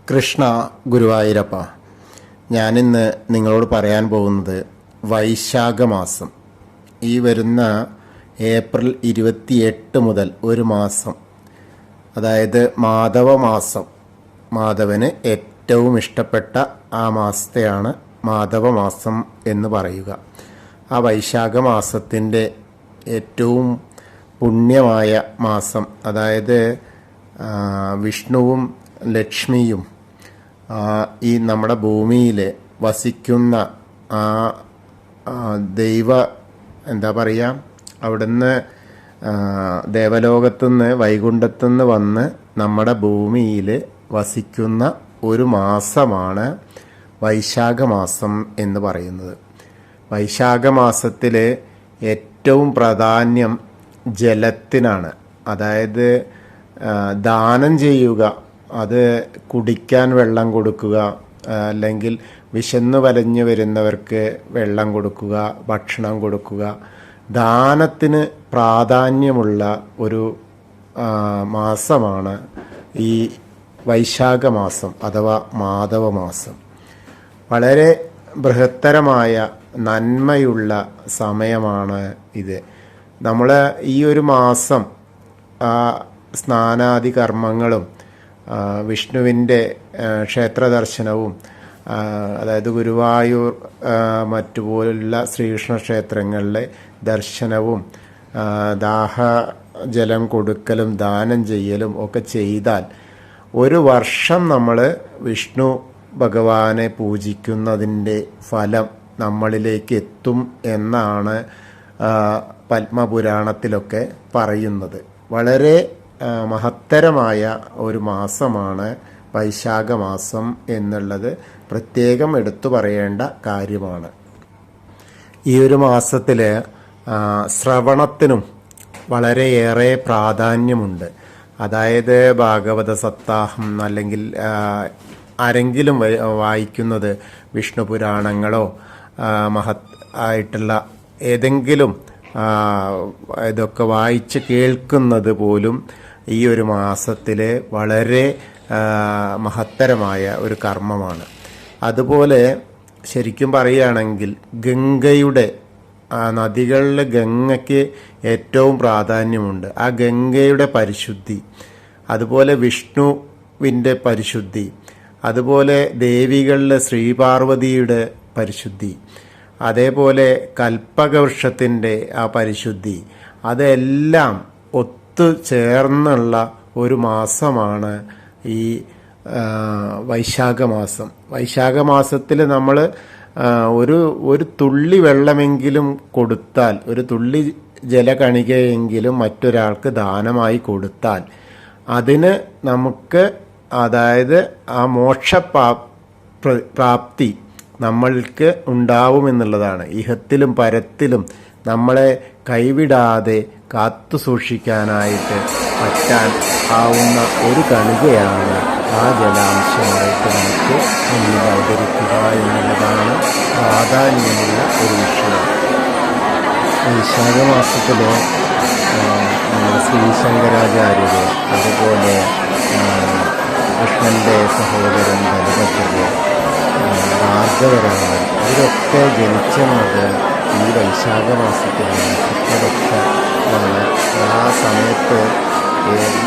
കൃഷ്ണ ഗുരുവായൂരപ്പ, ഞാനിന്ന് നിങ്ങളോട് പറയാൻ പോകുന്നത് വൈശാഖമാസം. ഈ വരുന്ന ഏപ്രിൽ 28 മുതൽ ഒരു മാസം, അതായത് മാധവമാസം, മാധവന് ഏറ്റവും ഇഷ്ടപ്പെട്ട ആ മാസത്തെയാണ് മാധവമാസം എന്ന് പറയുക. ആ വൈശാഖ മാസത്തിൻ്റെ ഏറ്റവും പുണ്യമായ മാസം, അതായത് വിഷ്ണുവും ലക്ഷ്മിയും ഈ നമ്മുടെ ഭൂമിയിൽ വസിക്കുന്ന ആ ദൈവ എന്താ പറയുക, അവിടുന്ന് ദേവലോകത്തുനിന്ന് വൈകുണ്ഠത്തുനിന്ന് വന്ന് നമ്മുടെ ഭൂമിയിൽ വസിക്കുന്ന ഒരു മാസമാണ് വൈശാഖ മാസം എന്ന് പറയുന്നത്. വൈശാഖ മാസത്തിൽ ഏറ്റവും പ്രാധാന്യം ജലത്തിനാണ്. അതായത് ദാനം ചെയ്യുക, അത് കുടിക്കാൻ വെള്ളം കൊടുക്കുക, അല്ലെങ്കിൽ വിശന്നു വലഞ്ഞു വരുന്നവർക്ക് വെള്ളം കൊടുക്കുക, ഭക്ഷണം കൊടുക്കുക, ദാനത്തിന് പ്രാധാന്യമുള്ള ഒരു മാസമാണ് ഈ വൈശാഖ മാസം അഥവാ മാധവമാസം. വളരെ ബൃഹത്തരമായ നന്മയുള്ള സമയമാണ് ഇത്. നമ്മൾ ഈ ഒരു മാസം സ്നാനാദി കർമ്മങ്ങളും വിഷ്ണുവിൻ്റെ ക്ഷേത്രദർശനവും, അതായത് ഗുരുവായൂർ മറ്റുപോലുള്ള ശ്രീകൃഷ്ണ ക്ഷേത്രങ്ങളിലെ ദർശനവും ദാഹജലം കൊടുക്കലും ദാനം ചെയ്യലും ഒക്കെ ചെയ്താൽ ഒരു വർഷം നമ്മൾ വിഷ്ണു ഭഗവാനെ പൂജിക്കുന്നതിൻ്റെ ഫലം നമ്മളിലേക്ക് എത്തും എന്നാണ് പത്മപുരാണത്തിലൊക്കെ പറയുന്നത്. വളരെ മഹത്തരമായ ഒരു മാസമാണ് വൈശാഖ മാസം എന്നുള്ളത് പ്രത്യേകം എടുത്തു പറയേണ്ട കാര്യമാണ്. ഈ ഒരു മാസത്തിൽ ശ്രവണത്തിനും വളരെയേറെ പ്രാധാന്യമുണ്ട്. അതായത് ഭാഗവത സപ്താഹം, അല്ലെങ്കിൽ ആരെങ്കിലും വായിക്കുന്നത് വിഷ്ണു പുരാണങ്ങളോ ആയിട്ടുള്ള ഏതെങ്കിലും ഇതൊക്കെ വായിച്ച് കേൾക്കുന്നത് പോലും ഈ ഒരു മാസത്തിൽ വളരെ മഹത്തരമായ ഒരു കർമ്മമാണ്. അതുപോലെ ശരിക്കും പറയുകയാണെങ്കിൽ ഗംഗയുടെ നദികളിൽ ഗംഗയ്ക്ക് ഏറ്റവും പ്രാധാന്യമുണ്ട്. ആ ഗംഗയുടെ പരിശുദ്ധി, അതുപോലെ വിഷ്ണുവിൻ്റെ പരിശുദ്ധി, അതുപോലെ ദേവികളിൽ ശ്രീപാർവതിയുടെ പരിശുദ്ധി, അതേപോലെ കൽപ്പകവൃക്ഷത്തിൻ്റെ ആ പരിശുദ്ധി, അതെല്ലാം ഒത്തുചേർന്നുള്ള ഒരു മാസമാണ് ഈ വൈശാഖ മാസം. വൈശാഖ മാസത്തിൽ നമ്മൾ ഒരു തുള്ളി വെള്ളമെങ്കിലും കൊടുത്താൽ, ഒരു തുള്ളി ജലകണികയെങ്കിലും മറ്റൊരാൾക്ക് ദാനമായി കൊടുത്താൽ അതിന് നമുക്ക്, അതായത് ആ മോക്ഷപ്രാപ്തി നമ്മൾക്ക് ഉണ്ടാവുമെന്നുള്ളതാണ്. ഇഹത്തിലും പരത്തിലും നമ്മളെ കൈവിടാതെ കാത്തു സൂക്ഷിക്കാനായിട്ട് പറ്റാൻ ആവുന്ന ഒരു കണികയാണ് ആ ജലാംശമായിട്ട് നമുക്ക് മുന്നിൽ അവതരിക്കുക എന്നുള്ളതാണ് പ്രാധാന്യമുള്ള ഒരു വിഷയം. വൈശാഖ മാസത്തിൽ ശ്രീശങ്കരാചാര്യര്, അതുപോലെ കൃഷ്ണൻ്റെ സഹോദരൻ ബലഭദ്രര്, ഭാർഗവരാമൻ, ഇവരൊക്കെ ജനിച്ചത് ഈ വൈശാഖ മാസത്തിലാണ്. ശുക്ലപക്ഷമാണ്. ആ സമയത്ത്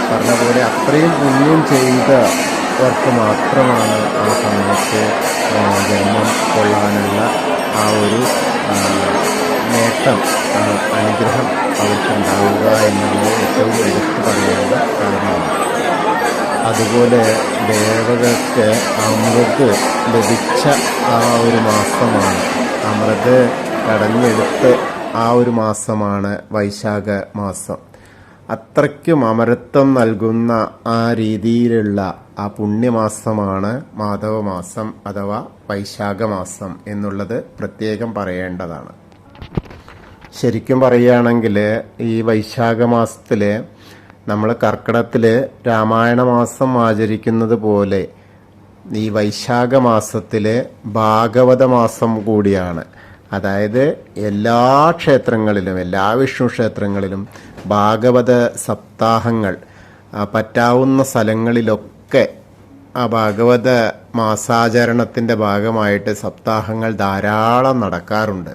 പറഞ്ഞ പോലെ അത്രയും പുണ്യം ചെയ്തവർക്ക് മാത്രമാണ് ആ സമയത്ത് ജന്മം കൊള്ളാനുള്ള ആ ഒരു നേട്ടം, അനുഗ്രഹം അവർക്കുണ്ടാവുക എന്നുള്ളത് ഏറ്റവും എടുത്തു പറയേണ്ട കാര്യമാണ്. അതുപോലെ ദേവതയ്ക്ക് അമൃത് ലഭിച്ച ആ ഒരു മാസമാണ്, അമൃത് കടഞ്ഞെടുത്ത് ആ ഒരു മാസമാണ് വൈശാഖ മാസം. അത്രയ്ക്കും അമരത്വം നൽകുന്ന ആ രീതിയിലുള്ള ആ പുണ്യമാസമാണ് മാധവമാസം അഥവാ വൈശാഖ മാസം എന്നുള്ളത് പ്രത്യേകം പറയേണ്ടതാണ്. ശരിക്കും പറയുകയാണെങ്കിൽ ഈ വൈശാഖ മാസത്തിൽ നമ്മൾ കർക്കിടകത്തിൽ രാമായണ മാസം ആചരിക്കുന്നത് പോലെ ഈ വൈശാഖ മാസത്തിൽ ഭാഗവത മാസം കൂടിയാണ്. അതായത് എല്ലാ ക്ഷേത്രങ്ങളിലും, എല്ലാ വിഷ്ണു ക്ഷേത്രങ്ങളിലും ഭാഗവത സപ്താഹങ്ങൾ പറ്റാവുന്ന സ്ഥലങ്ങളിലൊക്കെ ആ ഭാഗവത മാസാചരണത്തിൻ്റെ ഭാഗമായിട്ട് സപ്താഹങ്ങൾ ധാരാളം നടക്കാറുണ്ട്.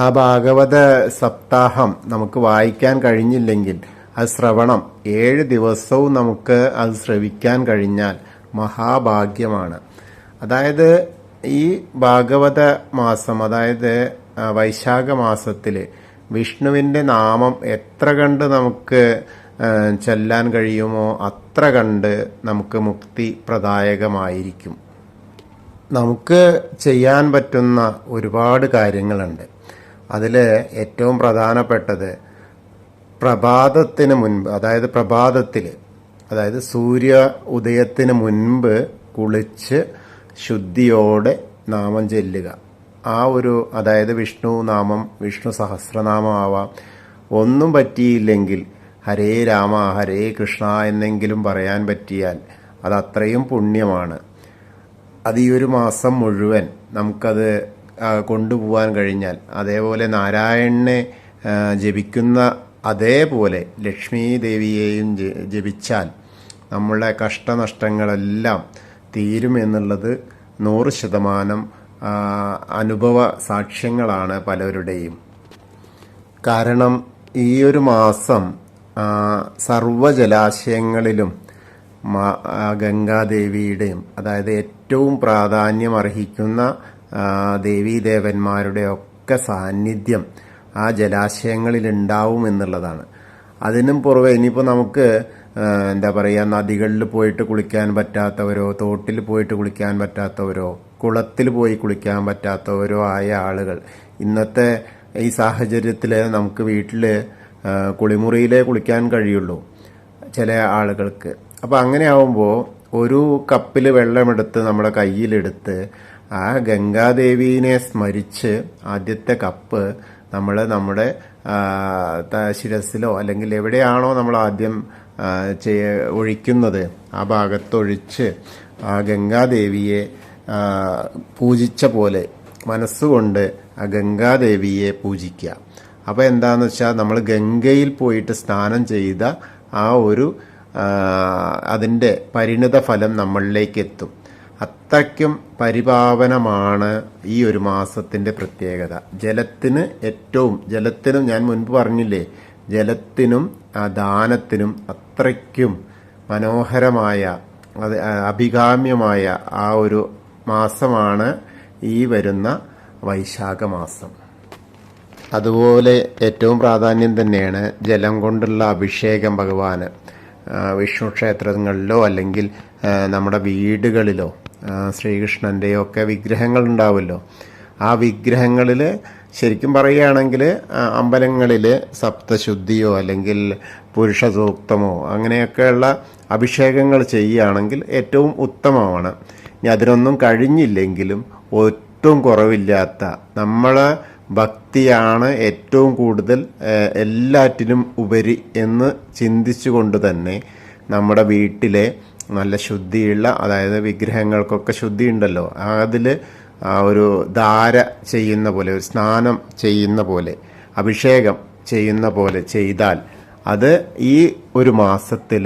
ആ ഭാഗവത സപ്താഹം നമുക്ക് വായിക്കാൻ കഴിഞ്ഞില്ലെങ്കിൽ അത് ശ്രവണം 7 ദിവസവും നമുക്ക് അത് ശ്രവിക്കാൻ കഴിഞ്ഞാൽ മഹാഭാഗ്യമാണ്. അതായത് ഈ ഭാഗവത മാസം, അതായത് വൈശാഖ മാസത്തിൽ വിഷ്ണുവിൻ്റെ നാമം എത്ര കണ്ട് നമുക്ക് ചൊല്ലാൻ കഴിയുമോ അത്ര കണ്ട് നമുക്ക് മുക്തി പ്രദായകമായിരിക്കും. നമുക്ക് ചെയ്യാൻ പറ്റുന്ന ഒരുപാട് കാര്യങ്ങളുണ്ട്. അതിൽ ഏറ്റവും പ്രധാനപ്പെട്ടത് പ്രഭാതത്തിന് മുൻപ്, അതായത് പ്രഭാതത്തിൽ, അതായത് സൂര്യ ഉദയത്തിന് മുൻപ് കുളിച്ച് ശുദ്ധിയോടെ നാമം ചൊല്ലുക. അതായത് വിഷ്ണു നാമം, വിഷ്ണു സഹസ്രനാമം ആവാം. ഒന്നും പറ്റിയില്ലെങ്കിൽ ഹരേ രാമ ഹരേ കൃഷ്ണ എന്നെങ്കിലും പറയാൻ പറ്റിയാൽ അത് അത്രയും പുണ്യമാണ്. അത് ഈ ഒരു മാസം മുഴുവൻ നമുക്കത് കൊണ്ടുപോകാൻ കഴിഞ്ഞാൽ, അതേപോലെ നാരായണനെ ജപിക്കുന്ന അതേപോലെ ലക്ഷ്മി ദേവിയെയും ജപിച്ചാൽ നമ്മളുടെ കഷ്ടനഷ്ടങ്ങളെല്ലാം തീരുമെന്നുള്ളത് 100% അനുഭവ സാക്ഷ്യങ്ങളാണ് പലരുടെയും. കാരണം ഈ ഒരു മാസം സർവ്വജലാശയങ്ങളിലും ഗംഗാദേവിയുടെയും, അതായത് ഏറ്റവും പ്രാധാന്യം അർഹിക്കുന്ന ദേവീദേവന്മാരുടെ ഒക്കെ സാന്നിധ്യം ആ ജലാശയങ്ങളിൽ ഉണ്ടാവും എന്നുള്ളതാണ്. അതിനും പുറമെ ഇനിയിപ്പോൾ നമുക്ക് എന്താ പറയുക, നദികളിൽ പോയിട്ട് കുളിക്കാൻ പറ്റാത്തവരോ, തോട്ടിൽ പോയിട്ട് കുളിക്കാൻ പറ്റാത്തവരോ, കുളത്തിൽ പോയി കുളിക്കാൻ പറ്റാത്തവരോ ആയ ആളുകൾ ഇന്നത്തെ ഈ സാഹചര്യത്തിൽ നമുക്ക് വീട്ടിൽ കുളിമുറിയിലേ കുളിക്കാൻ കഴിയുള്ളൂ ചില ആളുകൾക്ക്. അപ്പോൾ അങ്ങനെ ആവുമ്പോൾ ഒരു കപ്പിൽ വെള്ളമെടുത്ത് നമ്മുടെ കയ്യിലെടുത്ത് ആ ഗംഗാദേവീനെ സ്മരിച്ച് ആദ്യത്തെ കപ്പ് നമ്മുടെ ശിരസിലോ അല്ലെങ്കിൽ എവിടെയാണോ നമ്മൾ ആദ്യം ഒഴിക്കുന്നത് ആ ഭാഗത്തൊഴിച്ച് ആ ഗംഗാദേവിയെ പൂജിച്ച പോലെ മനസ്സുകൊണ്ട് ആ ഗംഗാദേവിയെ പൂജിക്കുക. അപ്പോൾ എന്താണെന്ന് വെച്ചാൽ നമ്മൾ ഗംഗയിൽ പോയിട്ട് സ്നാനം ചെയ്ത ആ ഒരു അതിൻ്റെ പരിണിത ഫലം നമ്മളിലേക്ക് എത്തും. അത്രയ്ക്കും പരിപാവനമാണ് ഈ ഒരു മാസത്തിൻ്റെ പ്രത്യേകത. ജലത്തിനും ഞാൻ മുൻപ് പറഞ്ഞില്ലേ, ജലത്തിനും ദാനത്തിനും അത്രയ്ക്കും മനോഹരമായ അഭികാമ്യമായ ആ ഒരു മാസമാണ് ഈ വരുന്ന വൈശാഖ മാസം. അതുപോലെ ഏറ്റവും പ്രാധാന്യം തന്നെയാണ് ജലം കൊണ്ടുള്ള അഭിഷേകം. ഭഗവാന് വിഷ്ണു ക്ഷേത്രങ്ങളിലോ അല്ലെങ്കിൽ നമ്മുടെ വീടുകളിലോ ശ്രീകൃഷ്ണൻ്റെയോ ഒക്കെ വിഗ്രഹങ്ങൾ ഉണ്ടാവുമല്ലോ. ആ വിഗ്രഹങ്ങളിൽ ശരിക്കും പറയുകയാണെങ്കിൽ അമ്പലങ്ങളിൽ സപ്തശുദ്ധിയോ അല്ലെങ്കിൽ പുരുഷ സൂക്തമോ അങ്ങനെയൊക്കെയുള്ള അഭിഷേകങ്ങൾ ചെയ്യുകയാണെങ്കിൽ ഏറ്റവും ഉത്തമമാണ്. ഇനി അതിനൊന്നും കഴിഞ്ഞില്ലെങ്കിലും ഒട്ടും കുറവില്ലാത്ത നമ്മളെ ഭക്തിയാണ് ഏറ്റവും കൂടുതൽ എല്ലാറ്റിനും ഉപരി എന്ന് ചിന്തിച്ചുകൊണ്ട് തന്നെ നമ്മുടെ വീട്ടിലെ നല്ല ശുദ്ധിയുള്ള, അതായത് വിഗ്രഹങ്ങൾക്കൊക്കെ ശുദ്ധി ഉണ്ടല്ലോ, അതിൽ ഒരു ധാര ചെയ്യുന്ന പോലെ, ഒരു സ്നാനം ചെയ്യുന്ന പോലെ, അഭിഷേകം ചെയ്യുന്ന പോലെ ചെയ്താൽ അത് ഈ ഒരു മാസത്തിൽ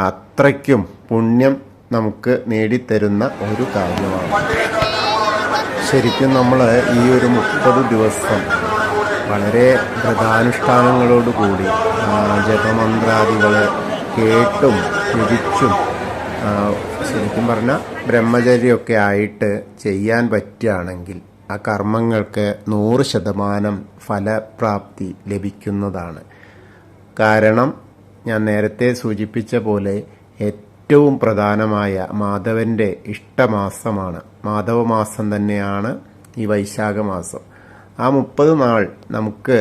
അത്രയ്ക്കും പുണ്യം നമുക്ക് നേടിത്തരുന്ന ഒരു കാര്യമാണ്. ശരിക്കും നമ്മൾ ഈ ഒരു 30 ദിവസം വളരെ വ്രതാനുഷ്ഠാനങ്ങളോടുകൂടി ജപമന്ത്രാദികൾ കേട്ടും പിടിച്ചും ശരിക്കും പറഞ്ഞാൽ ബ്രഹ്മചര്യമൊക്കെ ആയിട്ട് ചെയ്യാൻ പറ്റുകയാണെങ്കിൽ ആ കർമ്മങ്ങൾക്ക് 100% ഫലപ്രാപ്തി ലഭിക്കുന്നതാണ്. കാരണം ഞാൻ നേരത്തെ സൂചിപ്പിച്ച പോലെ ഏറ്റവും പ്രധാനമായ മാധവൻ്റെ ഇഷ്ടമാസമാണ്, മാധവമാസം തന്നെയാണ് ഈ വൈശാഖ മാസം. ആ 30 നാൾ നമുക്ക്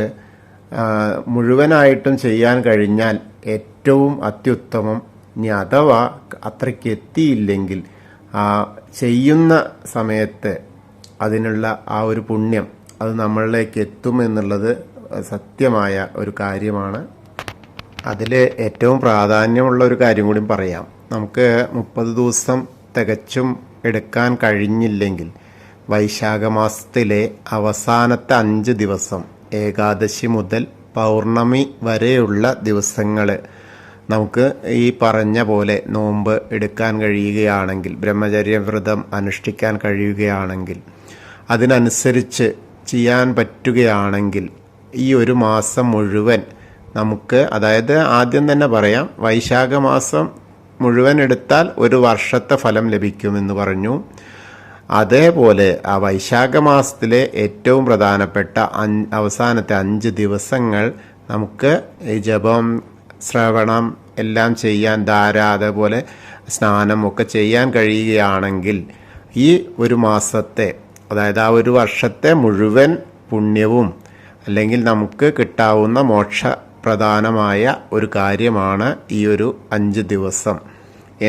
മുഴുവനായിട്ടും ചെയ്യാൻ കഴിഞ്ഞാൽ ഏറ്റവും അത്യുത്തമം. ഇനി അഥവാ അത്രയ്ക്ക് എത്തിയില്ലെങ്കിൽ ആ ചെയ്യുന്ന സമയത്ത് അതിനുള്ള ആ ഒരു പുണ്യം അത് നമ്മളിലേക്ക് എത്തുമെന്നുള്ളത് സത്യമായ ഒരു കാര്യമാണ്. അതിൽ ഏറ്റവും പ്രാധാന്യമുള്ള ഒരു കാര്യം കൂടി പറയാം. നമുക്ക് 30 ദിവസം തികച്ചും എടുക്കാൻ കഴിഞ്ഞില്ലെങ്കിൽ വൈശാഖ മാസത്തിലെ അവസാനത്തെ 5 ദിവസം, ഏകാദശി മുതൽ പൗർണമി വരെയുള്ള ദിവസങ്ങൾ നമുക്ക് ഈ പറഞ്ഞ പോലെ നോമ്പ് എടുക്കാൻ കഴിയുകയാണെങ്കിൽ, ബ്രഹ്മചര്യവ്രതം അനുഷ്ഠിക്കാൻ കഴിയുകയാണെങ്കിൽ, അതിനനുസരിച്ച് ചെയ്യാൻ പറ്റുകയാണെങ്കിൽ ഈ ഒരു മാസം മുഴുവൻ നമുക്ക്, അതായത് ആദ്യം തന്നെ പറയാം, വൈശാഖ മാസം മുഴുവൻ എടുത്താൽ ഒരു വർഷത്തെ ഫലം ലഭിക്കുമെന്ന് പറഞ്ഞു. അതേപോലെ ആ വൈശാഖ മാസത്തിലെ ഏറ്റവും പ്രധാനപ്പെട്ട അവസാനത്തെ 5 ദിവസങ്ങൾ നമുക്ക് ഈ ജപം, ശ്രവണം എല്ലാം ചെയ്യാൻ, അതേപോലെ സ്നാനം ഒക്കെ ചെയ്യാൻ കഴിയുകയാണെങ്കിൽ ഈ ഒരു മാസത്തെ, അതായത് ആ ഒരു വർഷത്തെ മുഴുവൻ പുണ്യവും, അല്ലെങ്കിൽ നമുക്ക് കിട്ടാവുന്ന മോക്ഷപ്രധാനമായ ഒരു കാര്യമാണ് ഈ ഒരു 5 ദിവസം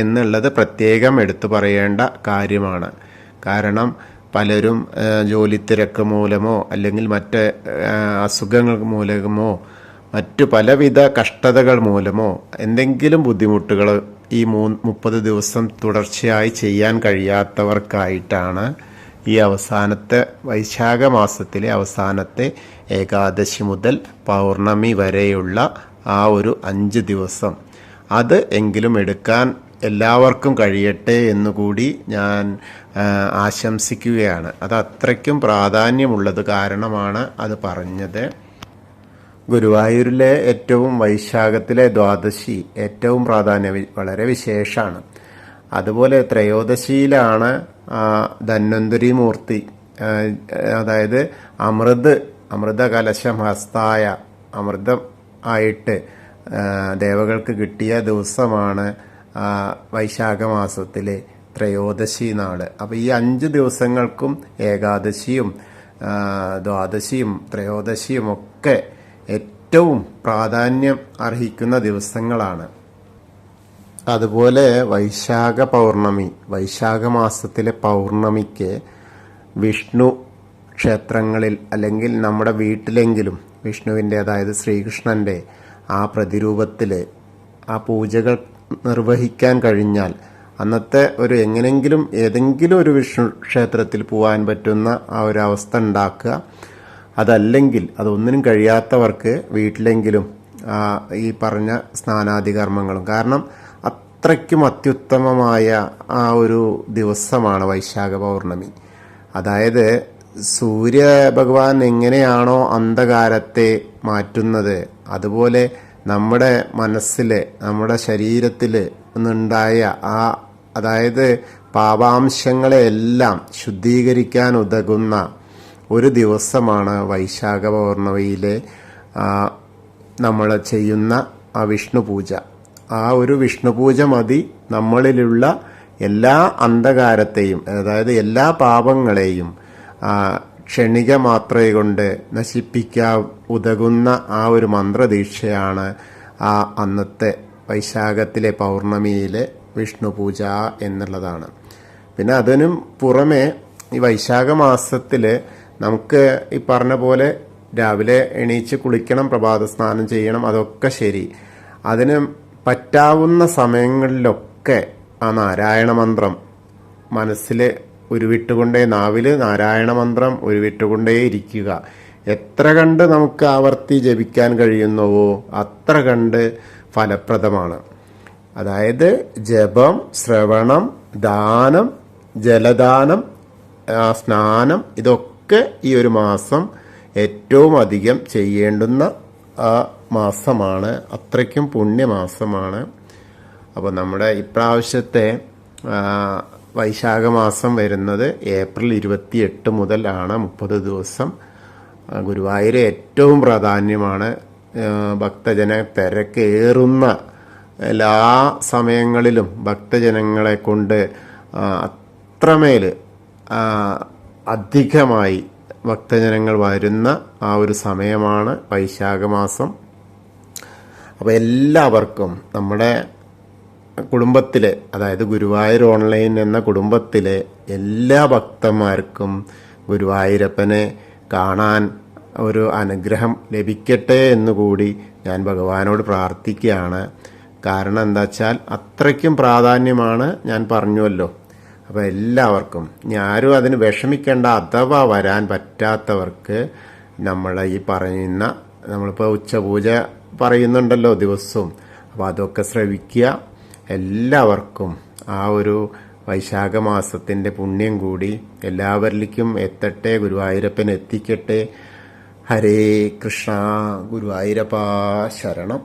എന്നുള്ളത് പ്രത്യേകം എടുത്തു പറയേണ്ട കാര്യമാണ്. കാരണം പലരും ജോലി തിരക്ക് മൂലമോ അല്ലെങ്കിൽ മറ്റ് അസുഖങ്ങൾ മൂലമോ മറ്റു പലവിധ കഷ്ടതകൾ മൂലമോ എന്തെങ്കിലും ബുദ്ധിമുട്ടുകൾ ഈ 30 ദിവസം തുടർച്ചയായി ചെയ്യാൻ കഴിയാത്തവർക്കായിട്ടാണ് ഈ അവസാനത്തെ വൈശാഖ മാസത്തിലെ അവസാനത്തെ ഏകാദശി മുതൽ പൗർണമി വരെയുള്ള ആ ഒരു 5 ദിവസം അത് എങ്കിലും എടുക്കാൻ എല്ലാവർക്കും കഴിയട്ടെ എന്നുകൂടി ഞാൻ ആശംസിക്കുകയാണ്. അത് അത്രയ്ക്കും പ്രാധാന്യമുള്ളത് കാരണമാണ് അത് പറഞ്ഞത്. ഗുരുവായൂരിലെ ഏറ്റവും വൈശാഖത്തിലെ ദ്വാദശി ഏറ്റവും പ്രാധാന്യം, വളരെ വിശേഷമാണ്. അതുപോലെ ത്രയോദശിയിലാണ് ധന്വന്തരി മൂർത്തി, അതായത് അമൃത കലശം ഹസ്തായ, അമൃതം ആയിട്ട് ദേവകൾക്ക് കിട്ടിയ ദിവസമാണ് വൈശാഖ മാസത്തിലെ ത്രയോദശി നാള്. അപ്പോൾ ഈ 5 ദിവസങ്ങൾക്കും ഏകാദശിയും ദ്വാദശിയും ത്രയോദശിയും ഒക്കെ ഏറ്റവും പ്രാധാന്യം അർഹിക്കുന്ന ദിവസങ്ങളാണ്. അതുപോലെ വൈശാഖ പൗർണമി, വൈശാഖ മാസത്തിലെ പൗർണമിക്ക് വിഷ്ണു ക്ഷേത്രങ്ങളിൽ അല്ലെങ്കിൽ നമ്മുടെ വീട്ടിലെങ്കിലും വിഷ്ണുവിൻ്റെ, അതായത് ശ്രീകൃഷ്ണൻ്റെ ആ പ്രതിരൂപത്തിൽ ആ പൂജകൾ നിർവഹിക്കാൻ കഴിഞ്ഞാൽ അന്നത്തെ ഒരു എങ്ങനെങ്കിലും ഏതെങ്കിലും ഒരു വിഷ്ണു ക്ഷേത്രത്തിൽ പോകാൻ പറ്റുന്ന ആ ഒരു അവസ്ഥ ഉണ്ടാക്കുക. അതല്ലെങ്കിൽ അതൊന്നിനും കഴിയാത്തവർക്ക് വീട്ടിലെങ്കിലും ഈ പറഞ്ഞ സ്നാനാദി കർമ്മങ്ങളും, കാരണം അത്രയ്ക്കും അത്യുത്തമമായ ആ ഒരു ദിവസമാണ് വൈശാഖ പൗർണമി. അതായത് സൂര്യ ഭഗവാൻ എങ്ങനെയാണോ അന്ധകാരത്തെ മാറ്റുന്നത്, അതുപോലെ നമ്മുടെ മനസ്സിൽ, നമ്മുടെ ശരീരത്തിൽ നിന്നുണ്ടായ അതായത് പാപാംശങ്ങളെയെല്ലാം ശുദ്ധീകരിക്കാൻ ഉതകുന്ന ഒരു ദിവസമാണ് വൈശാഖ പൗർണമിയിലെ നമ്മൾ ചെയ്യുന്ന ആ വിഷ്ണു പൂജ. ആ ഒരു വിഷ്ണു പൂജ മതി നമ്മളിലുള്ള എല്ലാ അന്ധകാരത്തെയും, അതായത് എല്ലാ പാപങ്ങളെയും ക്ഷണിക മാത്രയ കൊണ്ട് നശിപ്പിക്കാൻ ഉതകുന്ന ആ ഒരു മന്ത്രദീക്ഷയാണ് ആ അന്നത്തെ വൈശാഖത്തിലെ പൗർണമിയിലെ വിഷ്ണു പൂജ എന്നുള്ളതാണ്. പിന്നെ അതിനും പുറമെ ഈ വൈശാഖ മാസത്തിൽ നമുക്ക് ഈ പറഞ്ഞ പോലെ രാവിലെ എണീച്ച് കുളിക്കണം, പ്രഭാത സ്നാനം ചെയ്യണം, അതൊക്കെ ശരി. അതിന് പറ്റാവുന്ന സമയങ്ങളിലൊക്കെ ആ നാരായണ മന്ത്രം മനസ്സിൽ ഉരുവിട്ടുകൊണ്ടേ, നാവിൽ നാരായണ മന്ത്രം ഉരുവിട്ടുകൊണ്ടേ ഇരിക്കുക. എത്ര കണ്ട് നമുക്ക് ആവർത്തി ജപിക്കാൻ കഴിയുന്നുവോ അത്ര കണ്ട് ഫലപ്രദമാണ്. അതായത് ജപം, ശ്രവണം, ദാനം, ജലദാനം, സ്നാനം, ഇതൊക്കെ ഈ ഒരു മാസം ഏറ്റവും അധികം ചെയ്യേണ്ടുന്ന ആ മാസമാണ്. അത്രയ്ക്കും പുണ്യമാസമാണ്. അപ്പോൾ നമ്മുടെ ഇപ്രാവശ്യത്തെ വൈശാഖ മാസം വരുന്നത് ഏപ്രിൽ 28 മുതലാണ് 30 ദിവസം. ഗുരുവായൂർ ഏറ്റവും പ്രാധാന്യമാണ്. ഭക്തജന തിരക്കേറുന്ന എല്ലാ സമയങ്ങളിലും ഭക്തജനങ്ങളെ കൊണ്ട് അത്രമേൽ അധികമായി ഭക്തജനങ്ങൾ വരുന്ന ആ ഒരു സമയമാണ് വൈശാഖ മാസം. അപ്പോൾ എല്ലാവർക്കും നമ്മുടെ കുടുംബത്തിലെ, അതായത് ഗുരുവായൂർ ഓൺലൈൻ എന്ന കുടുംബത്തിലെ എല്ലാ ഭക്തന്മാർക്കും ഗുരുവായൂരപ്പനെ കാണാൻ ഒരു അനുഗ്രഹം ലഭിക്കട്ടെ എന്നുകൂടി ഞാൻ ഭഗവാനോട് പ്രാർത്ഥിക്കുകയാണ്. കാരണം എന്താ വെച്ചാൽ അത്രയ്ക്കും പ്രാധാന്യമാണ്, ഞാൻ പറഞ്ഞുവല്ലോ. അപ്പോൾ എല്ലാവർക്കും, ആരും അതിന് വിഷമിക്കേണ്ട. അഥവാ വരാൻ പറ്റാത്തവർക്ക് നമ്മൾ ഈ പറയുന്ന, നമ്മളിപ്പോൾ ഉച്ചപൂജ പറയുന്നുണ്ടല്ലോ ദിവസവും, അപ്പോൾ അപ്പോൾ അതൊക്കെ ശ്രവിക്കുക. എല്ലാവർക്കും ആ ഒരു വൈശാഖ മാസത്തിൻ്റെ പുണ്യം കൂടി എല്ലാവരിലേക്കും എത്തട്ടെ. ഗുരുവായൂരപ്പൻ എത്തിക്കട്ടെ. ഹരേ കൃഷ്ണ. ഗുരുവായൂരപ്പ ശരണം.